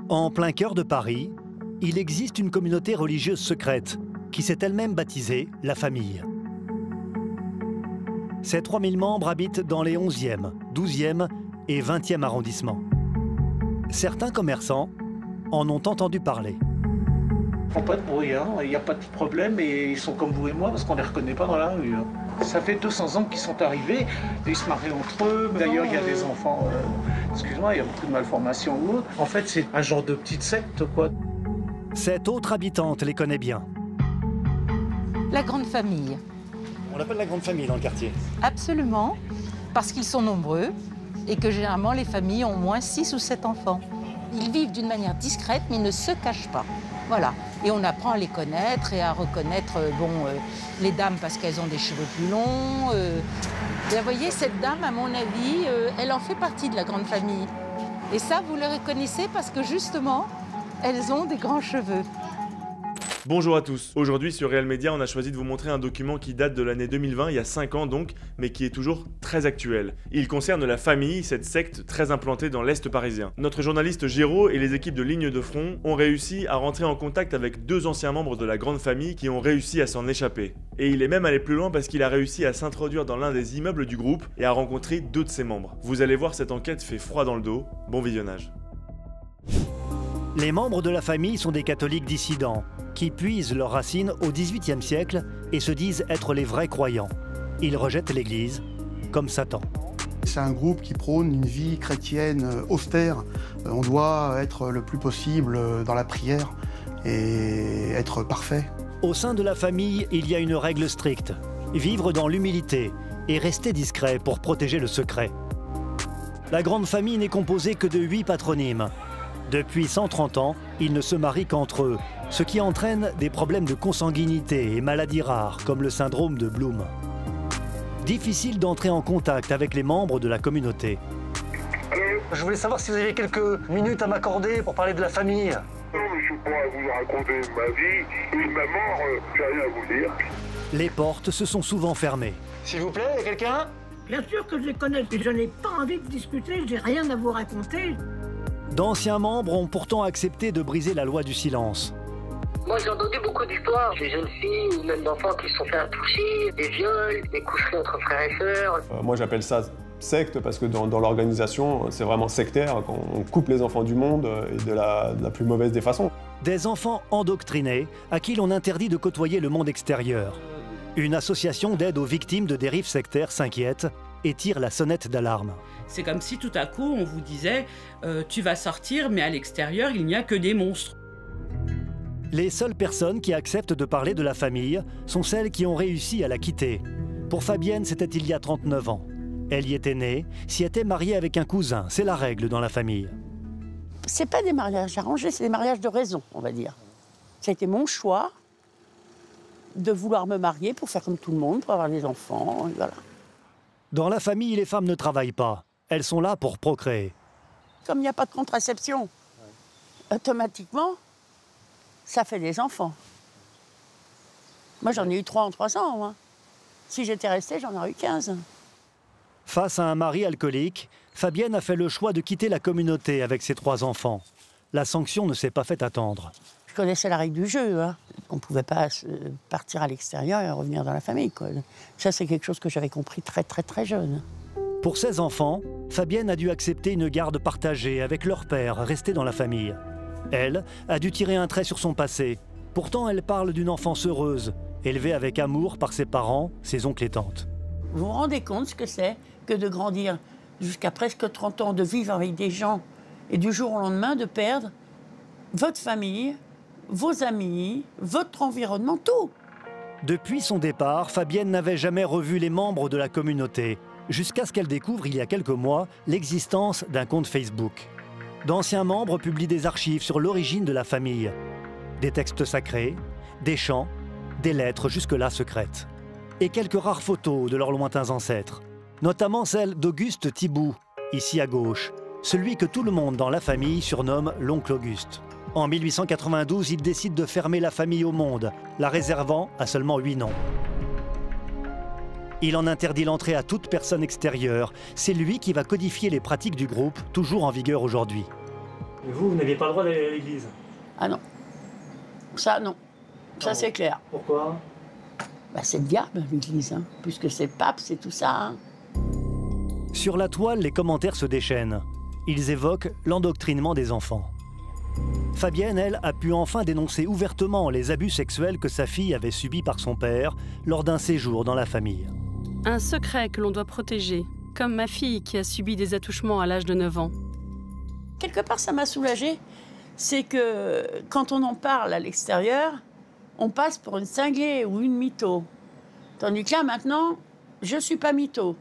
En plein cœur de Paris, il existe une communauté religieuse secrète qui s'est elle-même baptisée la famille. Ces 3000 membres habitent dans les 11e, 12e et 20e arrondissements. Certains commerçants en ont entendu parler. Ils font pas de bruit, hein. Il n'y a pas de problème et ils sont comme vous et moi parce qu'on ne les reconnaît pas dans la rue. Ça fait 200 ans qu'ils sont arrivés, ils se marient entre eux. D'ailleurs, il y a des enfants, excuse-moi, il y a beaucoup de malformations ou autre. En fait, c'est un genre de petite secte, quoi. Cette autre habitante les connaît bien. La grande famille. On l'appelle la grande famille dans le quartier. Absolument, parce qu'ils sont nombreux et que généralement les familles ont au moins 6 ou 7 enfants. Ils vivent d'une manière discrète mais ils ne se cachent pas. Voilà. Et on apprend à les connaître et à reconnaître les dames parce qu'elles ont des cheveux plus longs. Et vous voyez, cette dame, à mon avis, elle en fait partie de la grande famille. Et ça, vous le reconnaissez parce que justement, elles ont des grands cheveux. Bonjour à tous, aujourd'hui sur Real Media on a choisi de vous montrer un document qui date de l'année 2020, il y a 5 ans donc, mais qui est toujours très actuel. Il concerne la famille, cette secte très implantée dans l'Est parisien. Notre journaliste Géraud et les équipes de Ligne de Front ont réussi à rentrer en contact avec 2 anciens membres de la grande famille qui ont réussi à s'en échapper. Et il est même allé plus loin parce qu'il a réussi à s'introduire dans l'un des immeubles du groupe et à rencontrer 2 de ses membres. Vous allez voir, cette enquête fait froid dans le dos, bon visionnage. Les membres de la famille sont des catholiques dissidents qui puisent leurs racines au XVIIIe siècle et se disent être les vrais croyants. Ils rejettent l'Église comme Satan. C'est un groupe qui prône une vie chrétienne austère. On doit être le plus possible dans la prière et être parfait. Au sein de la famille, il y a une règle stricte. Vivre dans l'humilité et rester discret pour protéger le secret. La grande famille n'est composée que de 8 patronymes. Depuis 130 ans, ils ne se marient qu'entre eux, ce qui entraîne des problèmes de consanguinité et maladies rares, comme le syndrome de Bloom. Difficile d'entrer en contact avec les membres de la communauté. Je voulais savoir si vous aviez quelques minutes à m'accorder pour parler de la famille. Non, mais je pourrais vous raconter ma vie et ma mort, j'ai rien à vous dire. Les portes se sont souvent fermées. S'il vous plaît, quelqu'un? Bien sûr que je les connais, mais je n'ai pas envie de discuter, j'ai rien à vous raconter. D'anciens membres ont pourtant accepté de briser la loi du silence. Moi, j'ai entendu beaucoup d'histoires, des jeunes filles ou même d'enfants qui se sont fait toucher, des viols, des coucheries entre frères et sœurs. Moi, j'appelle ça secte parce que dans l'organisation, c'est vraiment sectaire. On coupe les enfants du monde et de la plus mauvaise des façons. Des enfants endoctrinés à qui l'on interdit de côtoyer le monde extérieur. Une association d'aide aux victimes de dérives sectaires s'inquiète et tire la sonnette d'alarme. C'est comme si tout à coup on vous disait tu vas sortir mais à l'extérieur il n'y a que des monstres. Les seules personnes qui acceptent de parler de la famille sont celles qui ont réussi à la quitter. Pour Fabienne, c'était il y a 39 ans. Elle y était née, s'y était mariée avec un cousin, c'est la règle dans la famille. C'est pas des mariages arrangés, c'est des mariages de raison, on va dire. C'était mon choix de vouloir me marier pour faire comme tout le monde, pour avoir des enfants, voilà. Dans la famille, les femmes ne travaillent pas. Elles sont là pour procréer. Comme il n'y a pas de contraception, automatiquement, ça fait des enfants. Moi, j'en ai eu 3 en 3 ans. Hein. Si j'étais restée, j'en aurais eu 15. Face à un mari alcoolique, Fabienne a fait le choix de quitter la communauté avec ses 3 enfants. La sanction ne s'est pas fait attendre. Je connaissais la règle du jeu. Hein. On ne pouvait pas partir à l'extérieur et revenir dans la famille. Quoi. Ça, c'est quelque chose que j'avais compris très, très, très jeune. Pour ses enfants, Fabienne a dû accepter une garde partagée avec leur père, resté dans la famille. Elle a dû tirer un trait sur son passé. Pourtant, elle parle d'une enfance heureuse, élevée avec amour par ses parents, ses oncles et tantes. Vous vous rendez compte ce que c'est que de grandir jusqu'à presque 30 ans, de vivre avec des gens et du jour au lendemain de perdre votre famille, vos amis, votre environnement, tout. Depuis son départ, Fabienne n'avait jamais revu les membres de la communauté, jusqu'à ce qu'elle découvre il y a quelques mois l'existence d'un compte Facebook. D'anciens membres publient des archives sur l'origine de la famille. Des textes sacrés, des chants, des lettres jusque-là secrètes. Et quelques rares photos de leurs lointains ancêtres. Notamment celle d'Auguste Thibout, ici à gauche. Celui que tout le monde dans la famille surnomme l'oncle Auguste. En 1892, il décide de fermer la famille au monde, la réservant à seulement 8 noms. Il en interdit l'entrée à toute personne extérieure. C'est lui qui va codifier les pratiques du groupe, toujours en vigueur aujourd'hui. Et vous n'aviez pas le droit d'aller à l'église? Ah non. Ça, non. Ça, c'est clair. Pourquoi? Bah, c'est le diable, l'église, hein. Puisque c'est le pape, c'est tout ça. Hein. Sur la toile, les commentaires se déchaînent. Ils évoquent l'endoctrinement des enfants. Fabienne, elle, a pu enfin dénoncer ouvertement les abus sexuels que sa fille avait subis par son père lors d'un séjour dans la famille. Un secret que l'on doit protéger, comme ma fille qui a subi des attouchements à l'âge de 9 ans. Quelque part, ça m'a soulagée. C'est que quand on en parle à l'extérieur, on passe pour une cinglée ou une mytho. Tandis que là, maintenant, je ne suis pas mytho.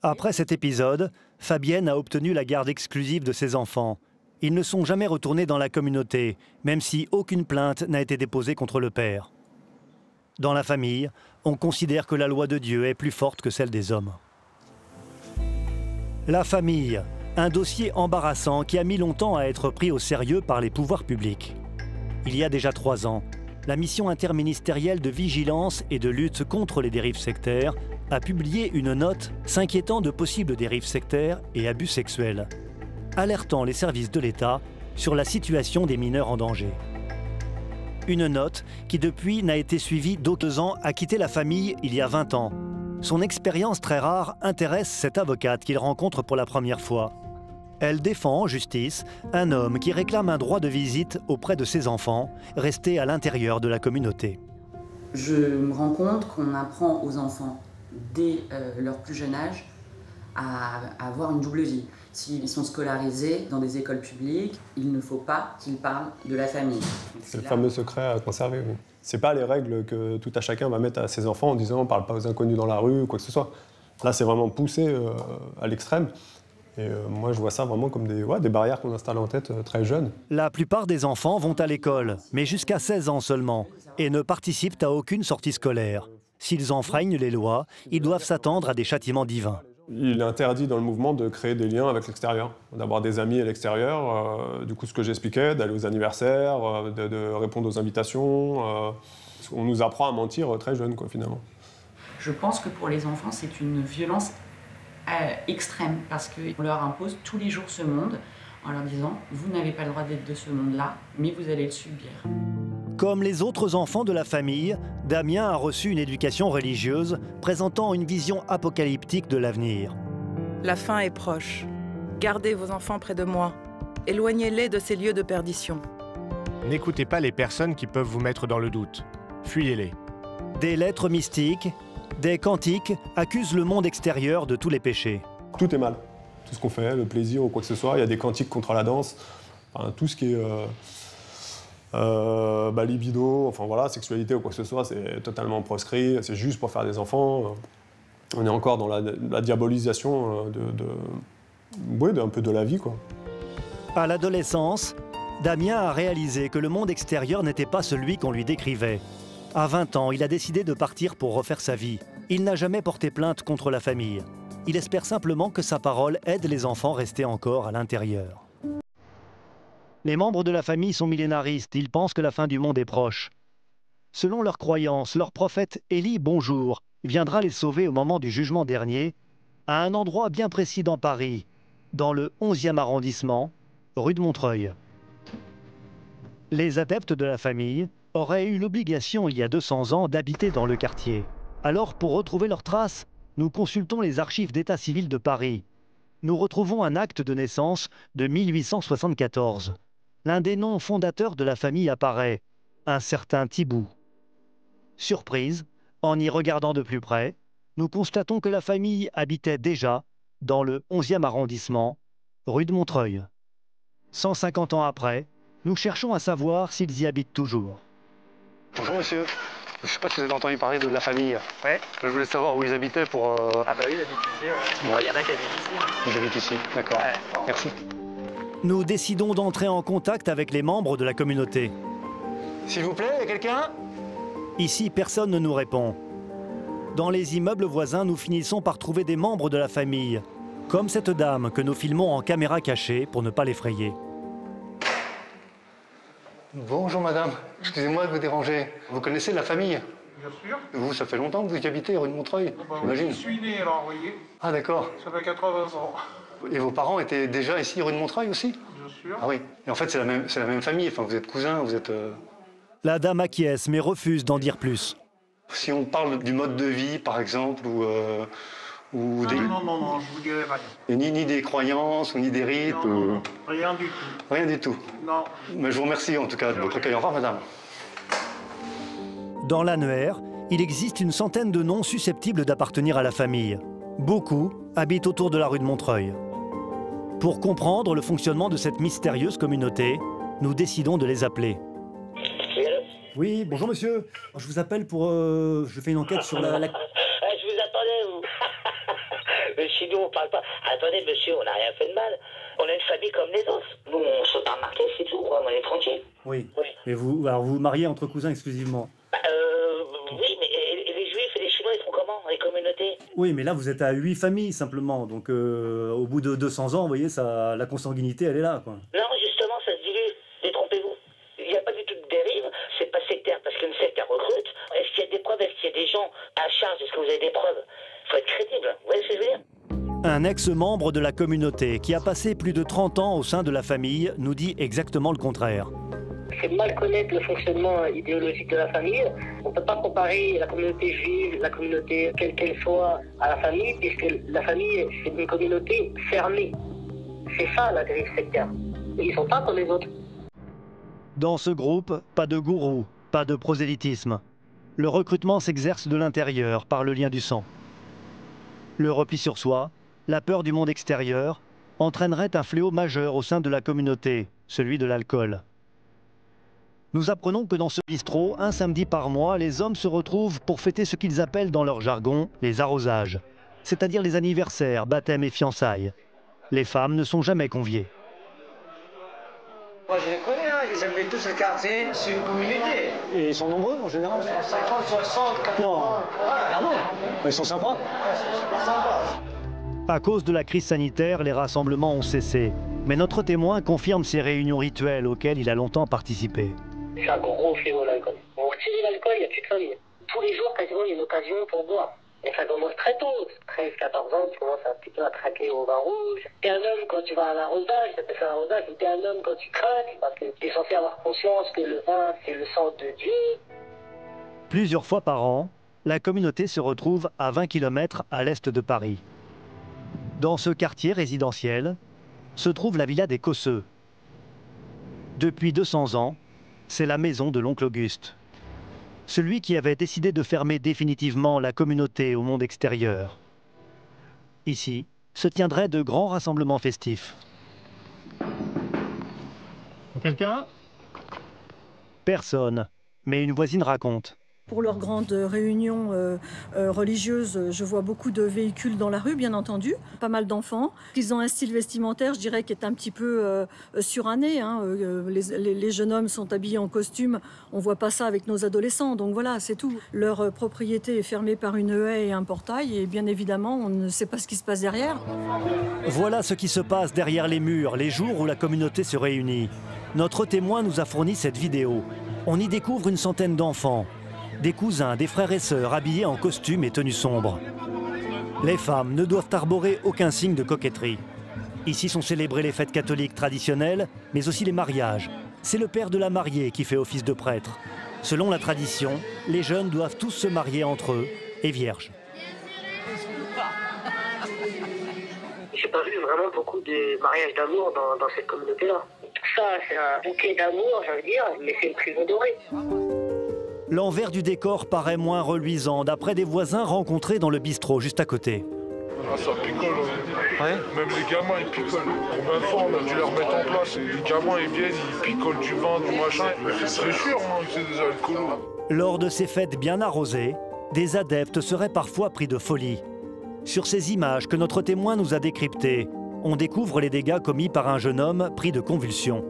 Après cet épisode, Fabienne a obtenu la garde exclusive de ses enfants. Ils ne sont jamais retournés dans la communauté, même si aucune plainte n'a été déposée contre le père. Dans la famille, on considère que la loi de Dieu est plus forte que celle des hommes. La famille, un dossier embarrassant qui a mis longtemps à être pris au sérieux par les pouvoirs publics. Il y a déjà 3 ans, la mission interministérielle de vigilance et de lutte contre les dérives sectaires a publié une note s'inquiétant de possibles dérives sectaires et abus sexuels, alertant les services de l'État sur la situation des mineurs en danger. Une note qui depuis n'a été suivie d'2 ans a quitté la famille il y a 20 ans. Son expérience très rare intéresse cette avocate qu'il rencontre pour la première fois. Elle défend en justice un homme qui réclame un droit de visite auprès de ses enfants, restés à l'intérieur de la communauté. Je me rends compte qu'on apprend aux enfants, dès leur plus jeune âge, à avoir une double vie. S'ils sont scolarisés dans des écoles publiques, il ne faut pas qu'ils parlent de la famille. C'est le fameux secret à conserver, oui. C'est pas les règles que tout à chacun va mettre à ses enfants en disant « on parle pas aux inconnus dans la rue » ou quoi que ce soit. Là, c'est vraiment poussé à l'extrême. Et moi, je vois ça vraiment comme des barrières qu'on installe en tête très jeunes. La plupart des enfants vont à l'école, mais jusqu'à 16 ans seulement, et ne participent à aucune sortie scolaire. S'ils enfreignent les lois, ils doivent s'attendre à des châtiments divins. Il est interdit dans le mouvement de créer des liens avec l'extérieur, d'avoir des amis à l'extérieur, du coup ce que j'expliquais, d'aller aux anniversaires, de répondre aux invitations. On nous apprend à mentir très jeune, quoi, finalement. Je pense que pour les enfants, c'est une violence extrême, parce qu'on leur impose tous les jours ce monde, en leur disant « vous n'avez pas le droit d'être de ce monde-là, mais vous allez le subir ». Comme les autres enfants de la famille, Damien a reçu une éducation religieuse présentant une vision apocalyptique de l'avenir. La fin est proche. Gardez vos enfants près de moi. Éloignez-les de ces lieux de perdition. N'écoutez pas les personnes qui peuvent vous mettre dans le doute. Fuyez-les. Des lettres mystiques, des cantiques accusent le monde extérieur de tous les péchés. Tout est mal. Tout ce qu'on fait, le plaisir ou quoi que ce soit. Il y a des cantiques contre la danse. Enfin, tout ce qui est... libido, enfin voilà, sexualité ou quoi que ce soit, c'est totalement proscrit, c'est juste pour faire des enfants. On est encore dans la diabolisation d'un peu de la vie, quoi. À l'adolescence, Damien a réalisé que le monde extérieur n'était pas celui qu'on lui décrivait. À 20 ans, il a décidé de partir pour refaire sa vie. Il n'a jamais porté plainte contre la famille. Il espère simplement que sa parole aide les enfants restés encore à l'intérieur. Les membres de la famille sont millénaristes, ils pensent que la fin du monde est proche. Selon leurs croyances, leur prophète Élie Bonjour viendra les sauver au moment du jugement dernier, à un endroit bien précis dans Paris, dans le 11e arrondissement, rue de Montreuil. Les adeptes de la famille auraient eu l'obligation il y a 200 ans d'habiter dans le quartier. Alors, pour retrouver leurs traces, nous consultons les archives d'état civil de Paris. Nous retrouvons un acte de naissance de 1874. L'un des noms fondateurs de la famille apparaît, un certain Thibout. Surprise, en y regardant de plus près, nous constatons que la famille habitait déjà dans le 11e arrondissement, rue de Montreuil. 150 ans après, nous cherchons à savoir s'ils y habitent toujours. Bonjour monsieur, je ne sais pas si vous avez entendu parler de la famille. Ouais. Je voulais savoir où ils habitaient pour... Ah bah oui, ils habitent ici, ouais. Bon, il y en a qui habitent ici. Ils habitent ici, d'accord. Ouais. Merci. Nous décidons d'entrer en contact avec les membres de la communauté. S'il vous plaît, il y a quelqu'un ? Ici, personne ne nous répond. Dans les immeubles voisins, nous finissons par trouver des membres de la famille, comme cette dame que nous filmons en caméra cachée pour ne pas l'effrayer. Bonjour madame, excusez-moi de vous déranger. Vous connaissez la famille ? Bien sûr. Vous, ça fait longtemps que vous y habitez, rue de Montreuil, j'imagine. Je suis né alors, vous voyez. Ah d'accord. Ça fait 80 ans. Et vos parents étaient déjà ici, rue de Montreuil aussi ? sûr. Ah oui, et en fait c'est la même famille, enfin, vous êtes cousins, vous êtes... La dame acquiesce mais refuse d'en dire plus. Si on parle du mode de vie par exemple, ou non, des... non, je vous dirai rien. Ni des croyances, ni des rites. Non, rien du tout. Rien du tout. Non. Mais je vous remercie en tout cas de votre accueil. Au revoir madame. Dans l'annuaire, il existe une centaine de noms susceptibles d'appartenir à la famille. Beaucoup habitent autour de la rue de Montreuil. Pour comprendre le fonctionnement de cette mystérieuse communauté, nous décidons de les appeler. Oui, bonjour monsieur. Je vous appelle pour... je fais une enquête sur la... Je vous attendais, vous. Mais sinon, on parle pas. Attendez, monsieur, on n'a rien fait de mal. On a une famille comme les autres. Nous, on se pas remarqué, c'est tout. On est tranquille. Oui. Mais vous, alors vous vous mariez entre cousins exclusivement? Oui, mais et les Juifs et les Chinois, ils font comment, les communautés? Oui, mais là, vous êtes à 8 familles, simplement. Donc, au bout de 200 ans, vous voyez, ça, la consanguinité, elle est là, quoi. Non, justement, ça se dilue. Détrompez-vous. Il n'y a pas du tout de dérive. C'est pas sectaire, parce qu'une secte, elle recrute. Est-ce qu'il y a des preuves? Est-ce qu'il y a des gens à charge? Est-ce que vous avez des preuves? Il faut être crédible. Vous voyez ce que je veux dire? Un ex-membre de la communauté qui a passé plus de 30 ans au sein de la famille nous dit exactement le contraire. C'est mal connaître le fonctionnement idéologique de la famille. On ne peut pas comparer la communauté juive, la communauté quelle qu'elle soit, à la famille, puisque la famille, c'est une communauté fermée. C'est ça la dérive sectaire. Et ils ne sont pas comme les autres. Dans ce groupe, pas de gourou, pas de prosélytisme. Le recrutement s'exerce de l'intérieur par le lien du sang. Le repli sur soi, la peur du monde extérieur, entraînerait un fléau majeur au sein de la communauté, celui de l'alcool. Nous apprenons que dans ce bistrot, un samedi par mois, les hommes se retrouvent pour fêter ce qu'ils appellent dans leur jargon les arrosages, c'est-à-dire les anniversaires, baptêmes et fiançailles. Les femmes ne sont jamais conviées. Moi je les connais, hein. Ils habitent tous le quartier, c'est une communauté. Et ils sont nombreux en général? 50, 60, 80. Non. Ah non. Ils sont sympas? Ouais, c'est super sympa. À cause de la crise sanitaire, les rassemblements ont cessé. Mais notre témoin confirme ces réunions rituelles auxquelles il a longtemps participé. C'est un gros fléau, l'alcool. On retire l'alcool, il n'y a plus de famille. Tous les jours, quasiment, il y a une occasion pour boire. Et ça commence très tôt. 13, 14 ans, tu commences un petit peu à traquer au vin rouge. T'es un homme quand tu vas à l'arrosage, t'appelles ça l'arrosage, ou t'es un homme quand tu craques, parce que t'es censé avoir conscience que le vin, c'est le sang de Dieu. Plusieurs fois par an, la communauté se retrouve à 20 km à l'est de Paris. Dans ce quartier résidentiel se trouve la villa des Cosseux. Depuis 200 ans, c'est la maison de l'oncle Auguste. Celui qui avait décidé de fermer définitivement la communauté au monde extérieur. Ici, se tiendraient de grands rassemblements festifs. Quelqu'un? Personne, mais une voisine raconte. Pour leurs grandes réunions religieuses, je vois beaucoup de véhicules dans la rue, bien entendu. Pas mal d'enfants. Ils ont un style vestimentaire, je dirais, qui est un petit peu suranné. Hein. Les jeunes hommes sont habillés en costume. On ne voit pas ça avec nos adolescents. Donc voilà, c'est tout. Leur propriété est fermée par une haie et un portail. Et bien évidemment, on ne sait pas ce qui se passe derrière. Voilà ce qui se passe derrière les murs, les jours où la communauté se réunit. Notre témoin nous a fourni cette vidéo. On y découvre une centaine d'enfants. Des cousins, des frères et sœurs habillés en costume et tenues sombres. Les femmes ne doivent arborer aucun signe de coquetterie. Ici sont célébrées les fêtes catholiques traditionnelles, mais aussi les mariages. C'est le père de la mariée qui fait office de prêtre. Selon la tradition, les jeunes doivent tous se marier entre eux et vierges. J'ai pas vu vraiment beaucoup de mariages d'amour dans cette communauté-là. Ça, c'est un bouquet d'amour, je veux dire, mais c'est une prison dorée. L'envers du décor paraît moins reluisant, d'après des voisins rencontrés dans le bistrot juste à côté. Ah, ça picole. Ouais. Même les gamins, ils picolent. Combien de fois on a dû leur mettre en place? Les gamins, ils viennent, ils picolent du vin, du machin. C'est sûr, hein, c'est des alcoolos. Lors de ces fêtes bien arrosées, des adeptes seraient parfois pris de folie. Sur ces images que notre témoin nous a décryptées, on découvre les dégâts commis par un jeune homme pris de convulsions.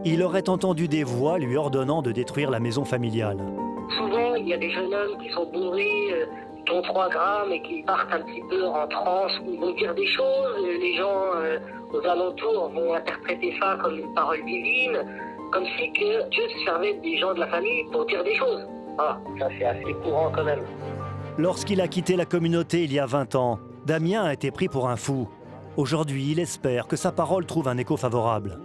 Il aurait entendu des voix lui ordonnant de détruire la maison familiale. Souvent, il y a des jeunes hommes qui sont bourrés, qui ont 3 grammes et qui partent un petit peu en transe, où ils vont dire des choses. Les gens aux alentours vont interpréter ça comme une parole divine, comme si que Dieu se servait des gens de la famille pour dire des choses. Voilà, ça c'est assez courant quand même. Lorsqu'il a quitté la communauté il y a 20 ans, Damien a été pris pour un fou. Aujourd'hui, il espère que sa parole trouve un écho favorable.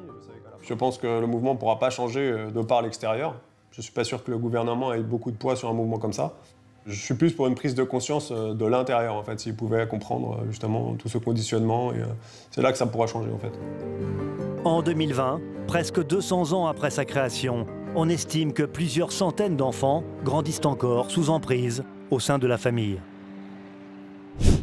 Je pense que le mouvement ne pourra pas changer de par l'extérieur. Je ne suis pas sûr que le gouvernement ait beaucoup de poids sur un mouvement comme ça. Je suis plus pour une prise de conscience de l'intérieur, en fait, s'ils pouvaient comprendre justement tout ce conditionnement. Et c'est là que ça pourra changer, en fait. En 2020, presque 200 ans après sa création, on estime que plusieurs centaines d'enfants grandissent encore sous emprise au sein de la famille.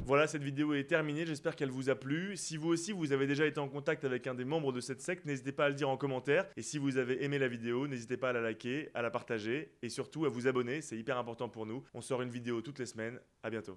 Voilà, cette vidéo est terminée, j'espère qu'elle vous a plu. Si vous aussi, vous avez déjà été en contact avec un des membres de cette secte, n'hésitez pas à le dire en commentaire. Et si vous avez aimé la vidéo, n'hésitez pas à la liker, à la partager et surtout à vous abonner, c'est hyper important pour nous. On sort une vidéo toutes les semaines, à bientôt.